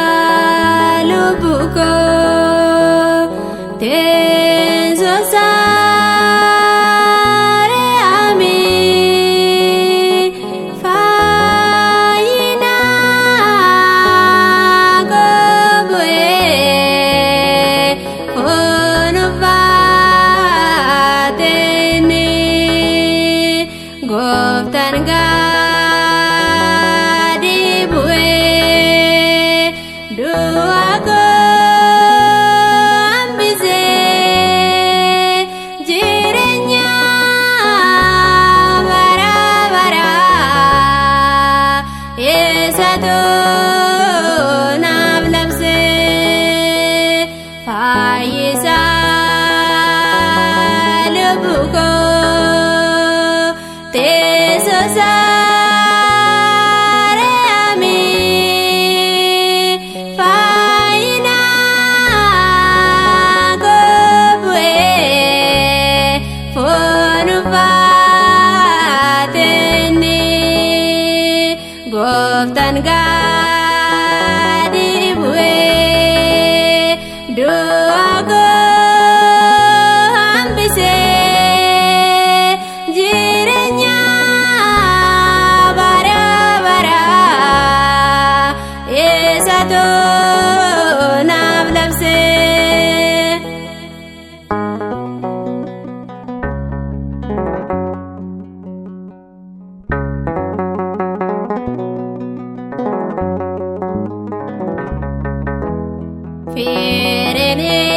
Fayyisaa lubbuu koo teessoo saaree fayyinaa koo bu'ee foonuu baateenii gooftaan gadi bu'ee du'a koo hambisee jireenya bara baraa eessattuu naaf labsee Fayyisaa lubbuu koo teessoo saaree fayyinaa koo bu'ee foonuu baateenii gooftaan gadi bu'ee du'a koo hambisee jireenya bara baraa eessattuu naaf labsee.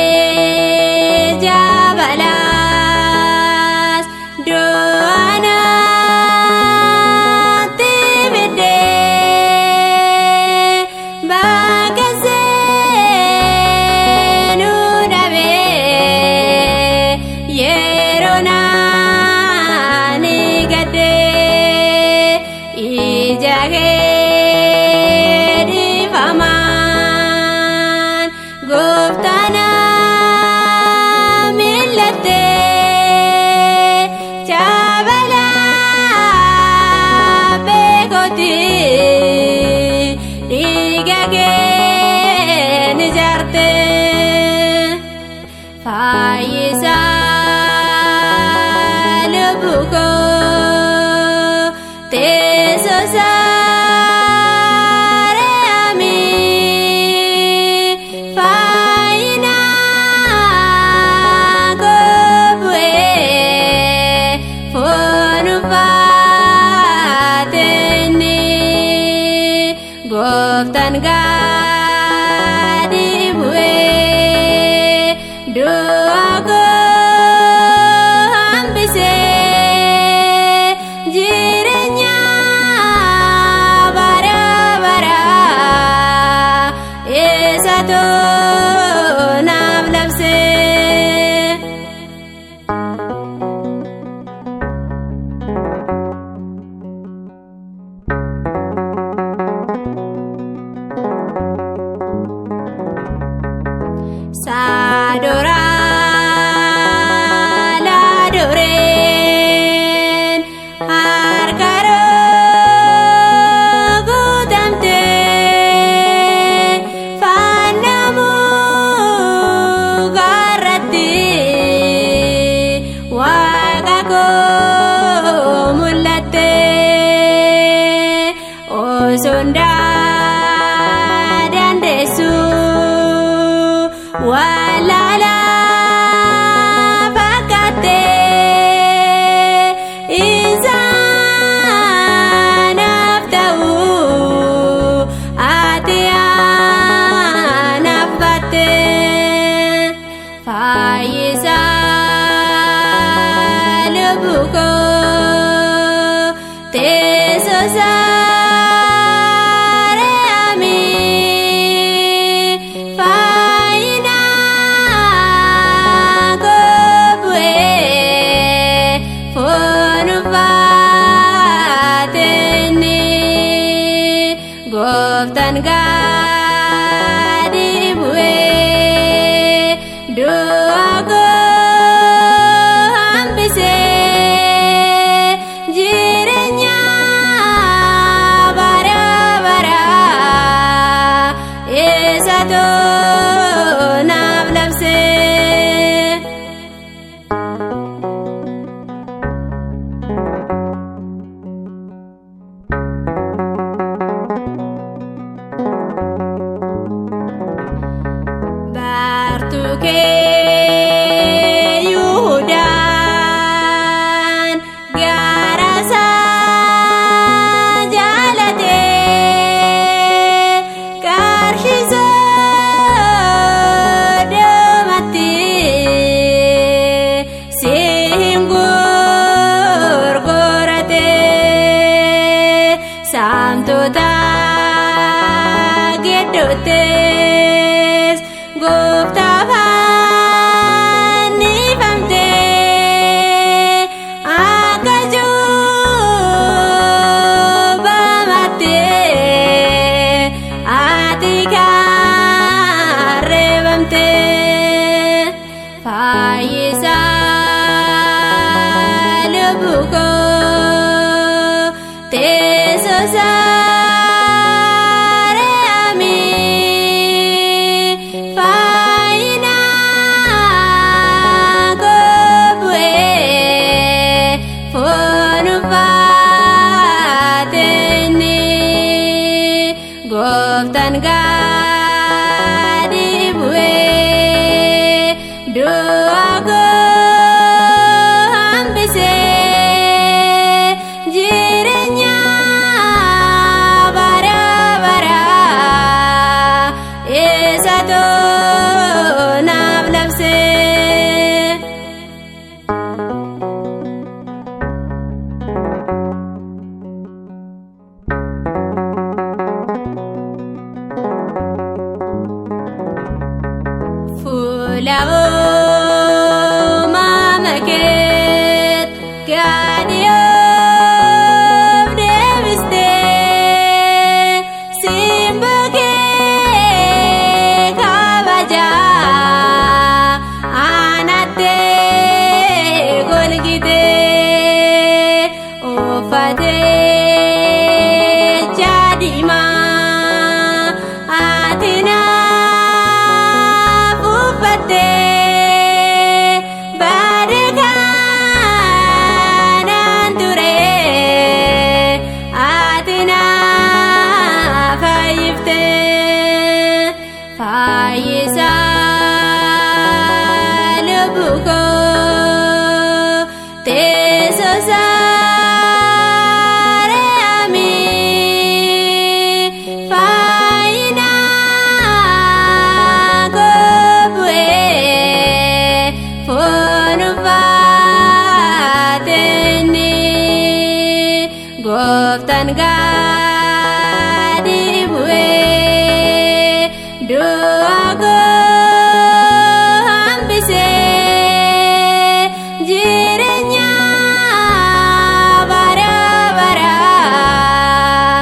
Fireenee jabalaas du'aanaatti fiddee bakka seenuu dhabee yeroo naani gaddee ija kee dhiifamaan gooftaana millattee jabalaa beekootii dhiiga kee ni jaartee Fayyisaa lubbuu koo teessoo saaree fayyinaa koo bu'ee foonuu baateenii gooftaan gadi bu'ee du'a koo hambisee jireenya bara baraa eessattuu naaf labsee. Saadoraa laadoreen harka guutamtee fannamuu gaarratti waaqa koo mul'attee osoon dandeessuu wallaalaa fakkaattee isaanaaf ta'uu ati anaaf baattee Fayyisaa lubbuu koo teessoo saaree fayyinaa koo bu'ee foonuu baateenii gooftaan gadi bu'ee du'a koo hambisee jireenya bara eessatoo naaf labse. Baartuu kee Yihuudaan gaara isaa jaalatee qarshii soddomatti si hin gurguratee saamtota gidduuttis Gooftaaf fannifamtee akka cubbamattee ati kan reebamtee Fayyisaa lubbuu koo teessoo isaa Gooftaan gadi bu'ee du'a koo hambisee jireenya bara baraa eessatoo naaf labsee. Fuula uumama keet gadi of deebistee simboo kee kabajaa anattee golgitee uffatee jaadimaa ati naaf uffattee baaduu kanaan turee ati naaf fayyiftee Fayyisaa lubbuu koo teessoo isaa faayinaa koo bu'ee foon uffateenni Gooftaan gadi bu'ee du'a koo hambisee jireenya bara baraa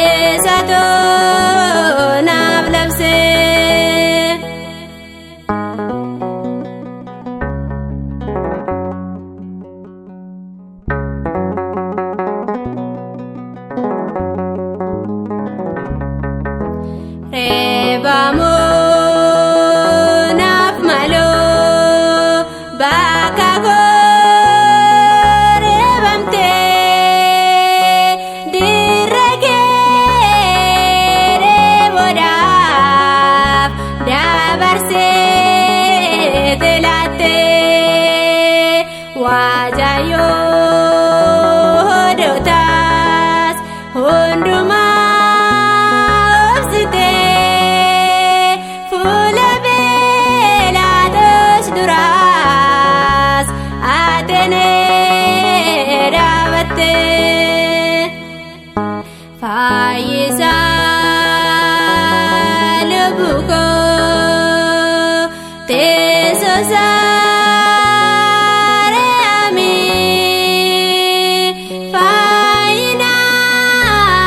eessatoo naaf labsee. Reebamoo naaf maloo bakka koo reebamtee dirree kee reeboodhaaf dabarsee telaattee waajaayoo hodootaas hundumaa obsitee fuula beelaatos duraas atenee dhaabattee Fayyisaa lubbuu koo teessoo isaa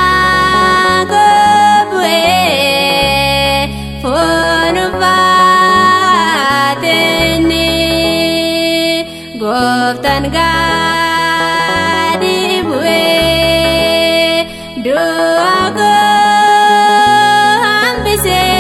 faayinaa koo bu'ee foon uffateenni Gooftaan gadi bu'ee du'a koo hambisee